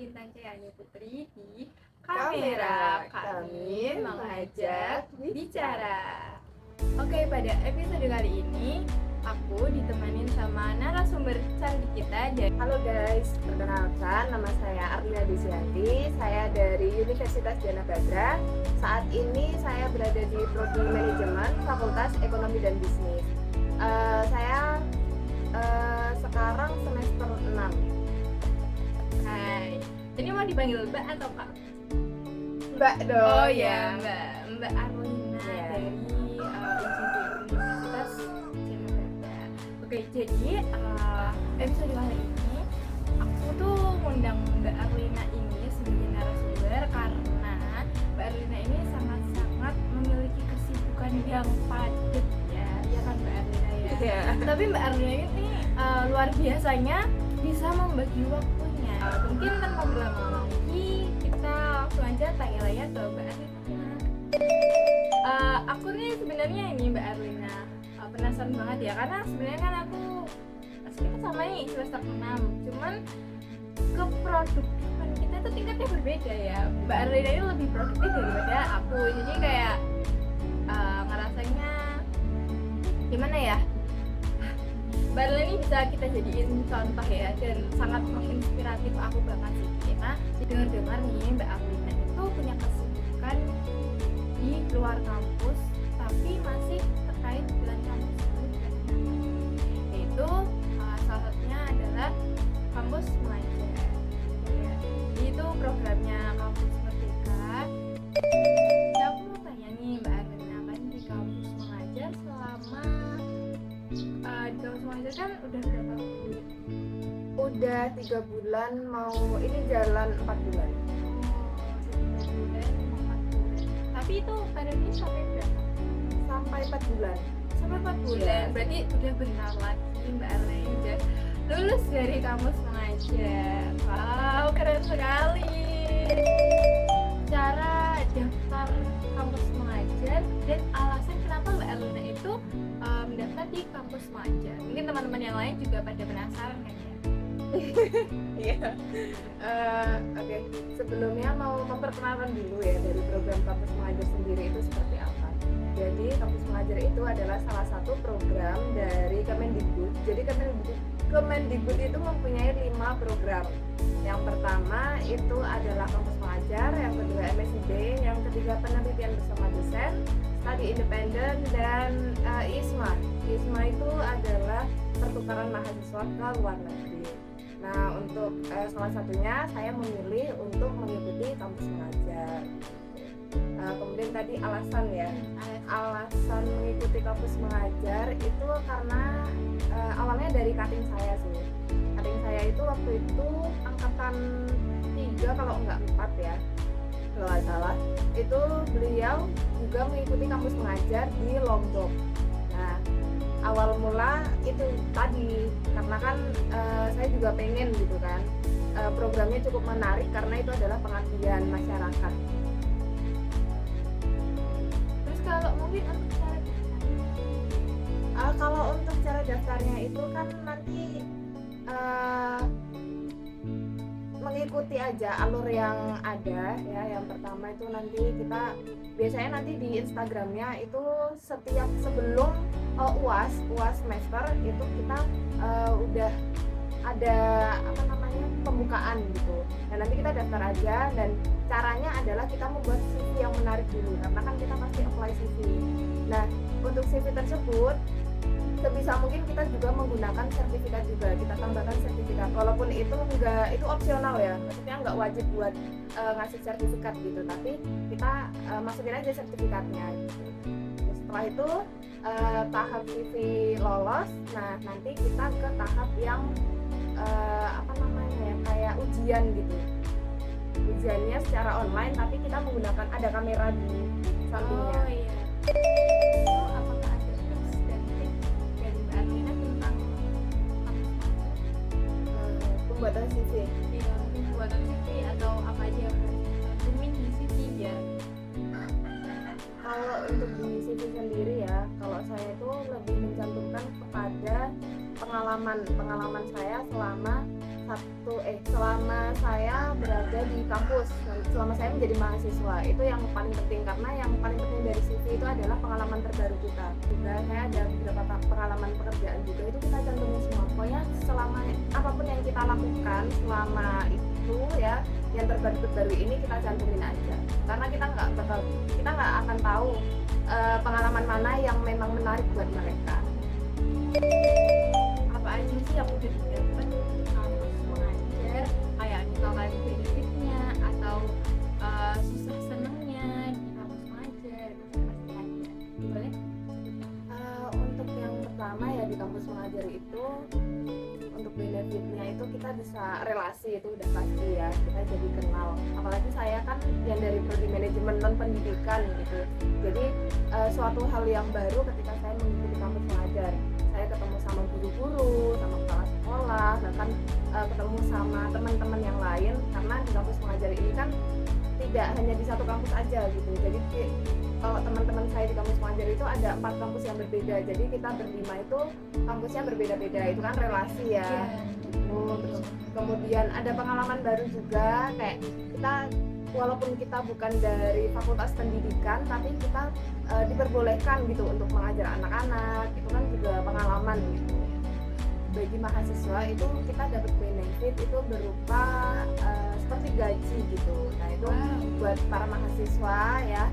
Intan Cayani Putri di Kamera Kami Mengajak Bicara. Oke, pada episode kali ini aku ditemanin sama narasumber cantik kita dari Halo guys, perkenalkan nama saya Arlina Desianti. Saya dari Universitas Djana Badra. Saat ini saya berada di Prodi Manajemen Fakultas Ekonomi dan Bisnis. Saya sekarang semester 6. Hai. Ini mau dipanggil Mbak atau Kak? Mbak dong. Oh ya, Mbak Arlina Yeah. dari Universitas Djana Badra. Oke, jadi episode kali ini aku tuh ngundang Mbak Arlina ini sebagai narasumber karena Mbak Arlina ini sangat-sangat memiliki kesibukan yang padat ya kan Mbak Arlina ya. Yeah. Tapi Mbak Arlina ini luar biasanya bisa membagi waktunya. Mungkin tanpa berlama-lama lagi kita langsung aja tanya-tanya ke Mbak Arlina. Aku nih sebenarnya ini Mbak Arlina penasaran banget ya, karena sebenarnya kan aku kita sama nih semester 6, cuman keproduktifan kita tuh tingkatnya berbeda ya. Mbak Arlina ini lebih produktif daripada aku, jadi kayak ngerasanya gimana ya, Mbak Arlina ini bisa kita jadiin contoh ya, dan sangat menginspiratif aku banget sih. Karena dengar-dengar nih Mbak Arlina itu punya kesibukan di luar kampus tapi masih terkait dengan kampus juga, yaitu salah satunya adalah kampus mengajar ya. Itu programnya kampus Merdeka. Jadi aku mau tanya nih Mbak Arlina, kan di kampus mengajar selama di kampus mengajar kan udah berapa bulan? Udah 3 bulan, mau ini jalan 4 bulan. Tapi itu periodenya sampai berapa? Sampai 4 bulan. Sampai 4 bulan. Iya. Berarti udah bentar lagi Mbak Arlina udah lulus dari kampus mengajar. Wow, keren sekali. Cara daftar kampus mengajar dan alasan kenapa Mbak Arlina itu mendaftar di kampus mengajar. Mungkin teman-teman yang lain juga pada penasaran kan ya? Iya. Oke. Sebelumnya mau memperkenalkan dulu ya dari program kampus mengajar sendiri itu seperti apa. Jadi kampus mengajar itu adalah salah satu program dari Kemendikbud. Jadi Kemendikbud itu mempunyai 5 program. Yang pertama itu adalah kampus mengajar, yang kedua MSIB, yang ketiga penelitian bersama dosen, studi independen, dan ISMA. ISMA itu adalah pertukaran mahasiswa ke luar negeri. Nah, untuk salah satunya saya memilih untuk mengikuti kampus mengajar. Kemudian tadi alasan ya, alasan mengikuti kampus mengajar itu karena awalnya dari cutting saya sih. Cutting saya itu waktu itu angkatan 3 kalau enggak 4 ya, kalau nggak salah. Itu beliau juga mengikuti kampus mengajar di Lombok. Nah, awal mula itu tadi karena kan saya juga pengen gitu kan, programnya cukup menarik karena itu adalah pengabdian masyarakat. Terus kalau mungkin untuk cara Kalau untuk cara daftarnya itu kan nanti mengikuti aja alur yang ada ya. Yang pertama itu nanti kita biasanya nanti di Instagramnya itu setiap sebelum UAS semester itu kita udah ada pembukaan gitu. Dan nanti kita daftar aja, dan caranya adalah kita membuat CV yang menarik dulu karena kan kita pasti apply CV. Nah, untuk CV tersebut sebisa mungkin kita juga menggunakan sertifikat juga, kita tambahkan sertifikat walaupun itu opsional ya, maksudnya nggak wajib buat ngasih sertifikat gitu, tapi kita masukin aja sertifikatnya gitu. Setelah itu tahap CV lolos, nah nanti kita ke tahap yang kayak ujian gitu. Ujiannya secara online tapi kita menggunakan ada kamera di sampingnya. Oh iya. Apakah ada tips dan trik dari Mbak Arlina tentang kampus mengajar? Pembuatan CV. Ya, mungkin pembuatan CV atau apa aja yang harus kita cantumin di CV biar Kalau untuk di CV sendiri ya, kalau saya itu lebih mencantumkan kepada pengalaman saya selama selama saya berada di kampus, selama saya menjadi mahasiswa, itu yang paling penting, karena yang paling penting dari CV itu adalah pengalaman terbaru kita. Juga saya ada beberapa pengalaman pekerjaan juga, itu kita cantumin semua. Pokoknya selama apapun yang kita lakukan selama itu ya, yang terbaru ini kita cantumin aja, karena kita nggak akan tahu pengalaman mana yang memang menarik buat mereka. Apa aja sih yang udah didapat kampus mengajar, kayak misalkan benefitnya atau susah senangnya di kampus mengajar, pasti ada. Boleh? Untuk yang pertama ya, di kampus mengajar itu untuk benefitnya itu kita bisa relasi, itu udah pasti ya, kita jadi kenal. Apalagi saya kan yang dari prodi manajemen non pendidikan gitu, jadi suatu hal yang baru ketika saya mengikuti kampus mengajar. Saya ketemu sama guru-guru, sama kepala sekolah, bahkan ketemu sama teman-teman yang lain, karena di kampus mengajar ini kan tidak hanya di satu kampus aja gitu. Jadi kalau teman-teman saya di kampus mengajar itu ada 4 kampus yang berbeda, jadi kita berlima itu kampusnya berbeda-beda, itu kan relasi ya. Terus kemudian ada pengalaman baru juga, kayak kita walaupun kita bukan dari fakultas pendidikan, tapi kita diperbolehkan gitu untuk mengajar anak-anak, itu kan juga pengalaman gitu. Bagi mahasiswa itu kita dapat benefit itu berupa seperti gaji gitu. Nah itu buat para mahasiswa ya,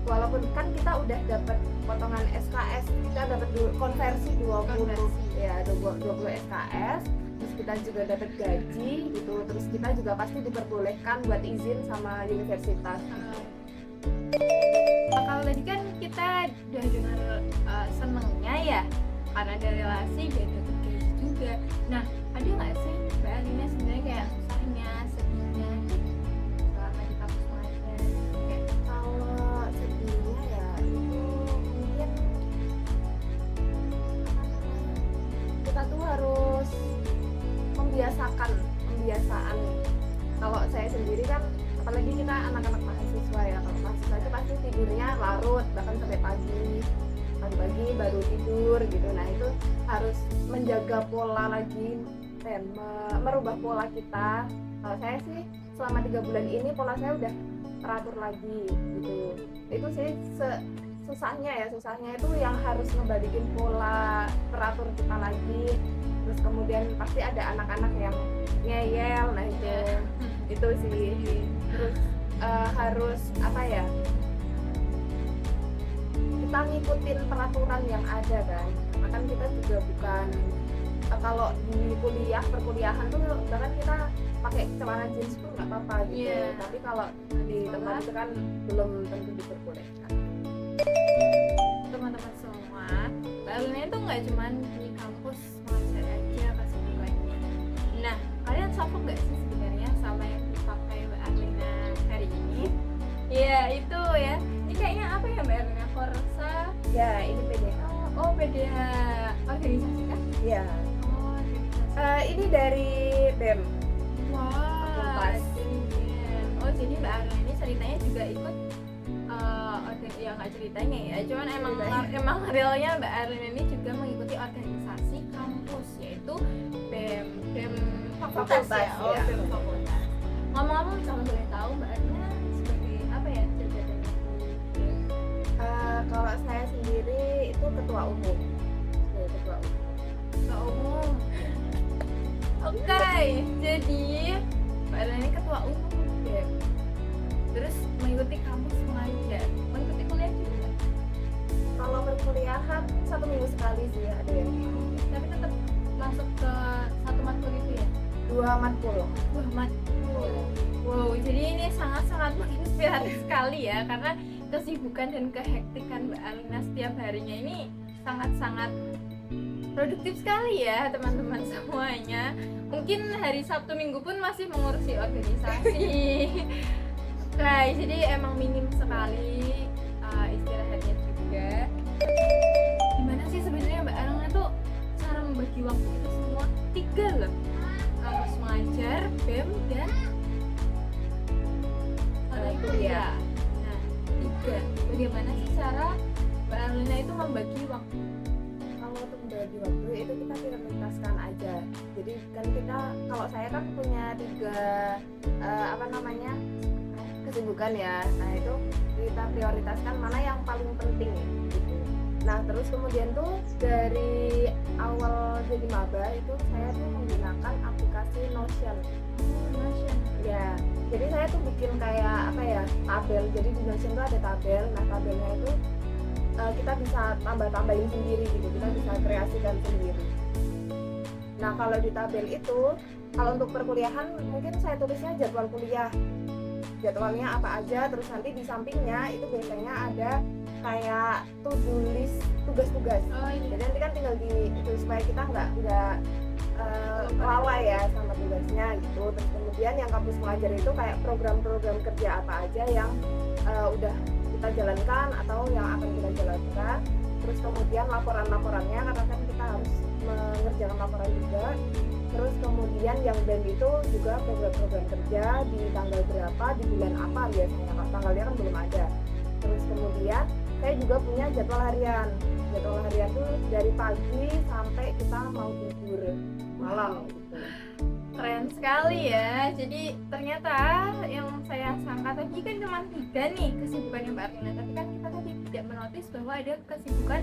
walaupun kan kita udah dapat potongan SKS, kita dapat konversi 20 SKS, terus kita juga dapat gaji gitu, terus kita juga pasti diperbolehkan buat izin sama universitas. Kalau tadi kan kita udah dengar senengnya ya, karena ada relasi dan dapat gaji juga. Nah, ada nggak sih Mbak Alina sebenarnya kayak susahnya, sedihnya selama di kampus mengajar? Kalau sedihnya ya itu mungkin kita tuh harus pembiasaan. Kalau saya sendiri kan, apalagi kita anak-anak mahasiswa ya, kalau mahasiswa itu pasti tidurnya larut, bahkan sampai pagi baru tidur gitu. Nah itu harus menjaga pola lagi dan merubah pola kita. Kalau saya sih selama 3 bulan ini pola saya udah teratur lagi gitu. Itu sih susahnya itu yang harus ngebalikin pola teratur kita lagi. Terus kemudian pasti ada anak-anak yang ngeyel, nah itu sih. Terus harus apa ya, kita ngikutin peraturan yang ada kan, karena kan kita juga bukan kalau di perkuliahan tuh bahkan kita pakai celana jeans pun nggak apa-apa gitu. Tapi kalau di tempat itu kan belum tentu diperbolehkan. Teman-teman semua, Mbak Alina itu nggak cuma di kampus mengajar aja kesibukannya. Nah, kalian sanggup nggak sih sebenarnya sama yang dipakai Mbak Alina hari ini? Ya itu ya, ini kayaknya apa ya Mbak Alina? Korsa? Ya ini PDH. Oh PDH organisasi kan? Ya. Oh organisasi. Ini dari BEM. Wah. Oh jadi Mbak Alina ini ceritanya juga ikut ya nggak ceritanya ya, cuman emang realnya Mbak Arlina ini juga mengikuti organisasi kampus, yaitu BEM fakultas ya. Oh, ya. BEM fakultas. Ngomong-ngomong kalau boleh tahu Mbak Arlina sebagai apa ya jabatannya? Kalau saya sendiri itu ketua umum. Ketua umum. Oke, jadi Mbak Arlina ini ketua umum BEM. Terus mengikuti kampus mengajar, mengikuti kuliah juga. Kalau perkuliahan 1 minggu sekali sih ada yang. Tapi tetap masuk ke 1 matkul itu ya? 2 matkul. Wow, jadi ini sangat-sangat menginspirasi sekali ya, karena kesibukan dan kehektikan Mbak Alina setiap harinya ini sangat-sangat produktif sekali ya teman-teman semuanya. Mungkin hari Sabtu Minggu pun masih mengurusi organisasi. Nah, jadi emang minim sekali istirahatnya juga. Gimana sih sebenarnya Mbak Alina tuh cara membagi waktu itu semua 3 loh, kampus mengajar, BEM dan kuliah. Nah, 3. Bagaimana sih cara Mbak Alina itu membagi waktu? Kalau mau untuk membagi waktu itu kita prioritaskan aja. Jadi kan kita, kalau saya kan punya 3 kesibukan ya. Nah itu kita prioritaskan mana yang paling penting gitu. Nah terus kemudian tuh dari awal jadi maba itu saya tuh menggunakan aplikasi Notion. Ya, jadi saya tuh bikin kayak tabel. Jadi di Notion tuh ada tabel. Nah tabelnya itu kita bisa tambah-tambahin sendiri gitu, kita bisa kreasikan sendiri. Nah kalau di tabel itu, kalau untuk perkuliahan mungkin saya tulisnya jadwal kuliah, jadwalnya apa aja, terus nanti di sampingnya itu biasanya ada kayak to-do list tugas-tugas. Jadi nanti kan tinggal di itu supaya kita nggak lalai ya sama tugasnya gitu. Terus kemudian yang kampus mengajar itu kayak program-program kerja apa aja yang udah kita jalankan atau yang akan kita jalankan. Terus kemudian laporan-laporannya, karena kan kita harus mengerjakan laporan juga. Terus kemudian yang band itu juga program-program kerja di tanggal berapa, di bulan apa biasanya, tanggalnya kan belum ada. Terus kemudian saya juga punya jadwal harian. Jadwal harian tuh dari pagi sampai kita mau tidur malam gitu. Keren sekali ya. Jadi ternyata yang saya sangka tadi kan cuma 3 nih kesibukannya Mbak Arlina, tapi kan kita tadi tidak menotis bahwa ada kesibukan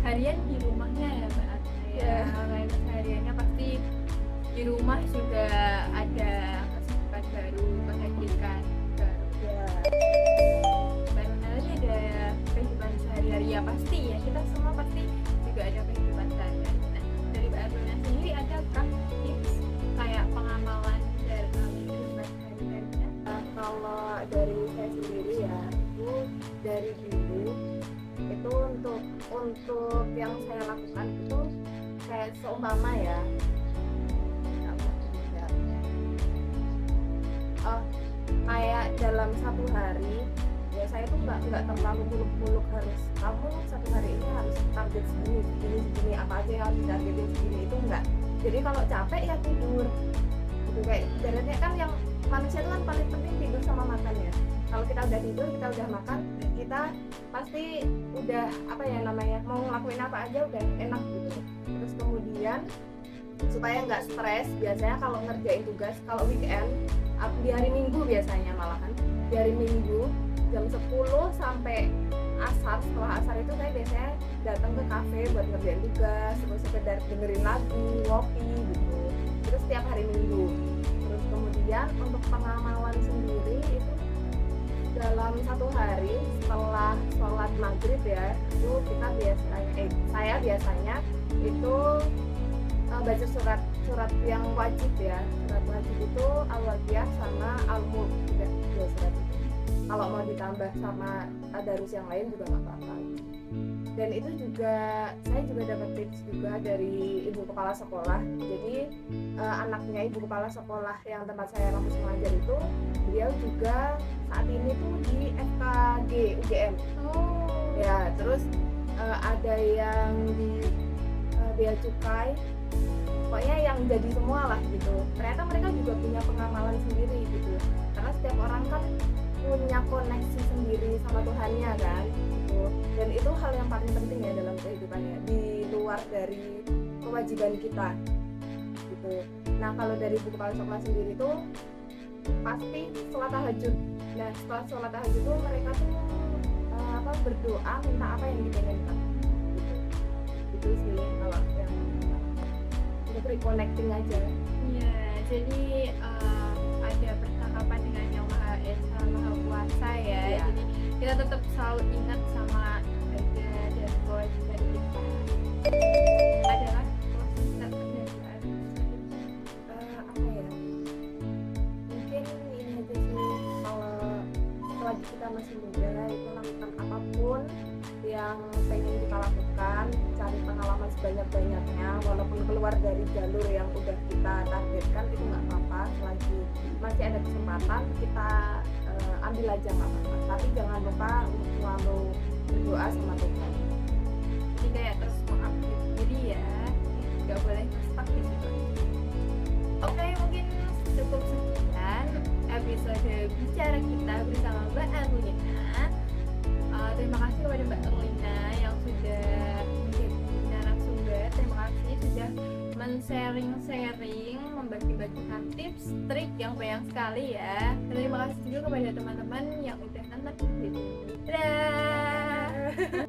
harian di rumahnya ya Mbak Arlina ya. Kayak hariannya pasti di rumah juga ada kesibukan baru, kehadiran baru Ya. Mbak Arlina tadi ada kehidupan sehari-hari ya pasti ya, kita semua pasti juga ada kehidupan sehari-hari. Nah dari Mbak Arlina sendiri adakah tips kayak pengamalan dari kehidupan sehari-harinya? Kalau dari saya sendiri ya, itu dari dulu itu untuk yang saya lakukan itu kayak seumpama ya, kayak dalam satu hari ya saya tuh nggak terlalu muluk-muluk harus kamu satu hari ini harus target segini apa aja yang harus ditargetin segini, itu enggak. Jadi kalau capek ya tidur gitu, kayak ibaratnya kan yang manusia itu kan paling penting tidur sama makan ya. Kalau kita udah tidur, kita udah makan, kita pasti udah mau ngelakuin apa aja udah enak gitu. Terus kemudian supaya nggak stres, biasanya kalau ngerjain tugas, kalau weekend di hari Minggu biasanya malahan di hari Minggu jam 10 sampai asar, setelah asar itu saya biasanya datang ke kafe buat ngerjain tugas, terus sekedar dengerin lagu, ngopi gitu. Terus setiap hari Minggu. Terus kemudian untuk pengamalan sendiri itu dalam satu hari setelah sholat maghrib ya, itu kita saya biasanya itu baca surat yang wajib ya. Surat wajib itu Al-Waqiah sama Al-Mulk, udah 2 surat itu. Kalau mau ditambah sama tadarus yang lain juga nggak apa-apa. Dan itu juga saya juga dapat tips juga dari ibu kepala sekolah. Jadi anaknya ibu kepala sekolah yang tempat saya kampus mengajar itu, beliau juga saat ini tuh di FKG UGM. Ya, terus ada yang di bea cukai, pokoknya yang jadi semua lah gitu. Ternyata mereka juga punya pengamalan sendiri gitu, karena setiap orang kan punya koneksi sendiri sama Tuhannya kan gitu. Dan itu hal yang paling penting ya dalam kehidupannya, di luar dari kewajiban kita gitu. Nah kalau dari ibu kepala sekolah sendiri tuh pasti sholat tahajud. Nah setelah sholat tahajud tuh mereka tuh berdoa minta apa yang dipengenkan gitu. Itu sih kalau yang untuk reconnecting aja. Iya, jadi ada percakapan dengan yang Maha Esa, Maha Kuasa ya. Iya. Jadi kita tetap selalu ingat sama ibadah dan kewajiban kita. Adalah closing statement dari Mbak Arlina. Mungkin ini aja sih, kalau selagi kita masih muda itu lakukan apapun yang pengen kita lakukan, cari pengalaman sebanyak-banyaknya, walaupun keluar dari jalur yang udah kita targetkan itu nggak apa-apa. Selagi masih ada kesempatan kita ambil aja nggak apa-apa, tapi jangan lupa untuk selalu berdoa sama Tuhan. Jadi kayak terus mengupdate diri ya, nggak boleh stuck di situ. Oke, mungkin cukup sekian episode bicara kita bersama Mbak Arlina. Terima kasih kepada Mbak Arlina yang sudah menjadi narasumber sharing-sharing, membagi-bagikan tips, trik yang banyak sekali ya. Terima kasih juga kepada teman-teman yang udah nonton video. Dadah.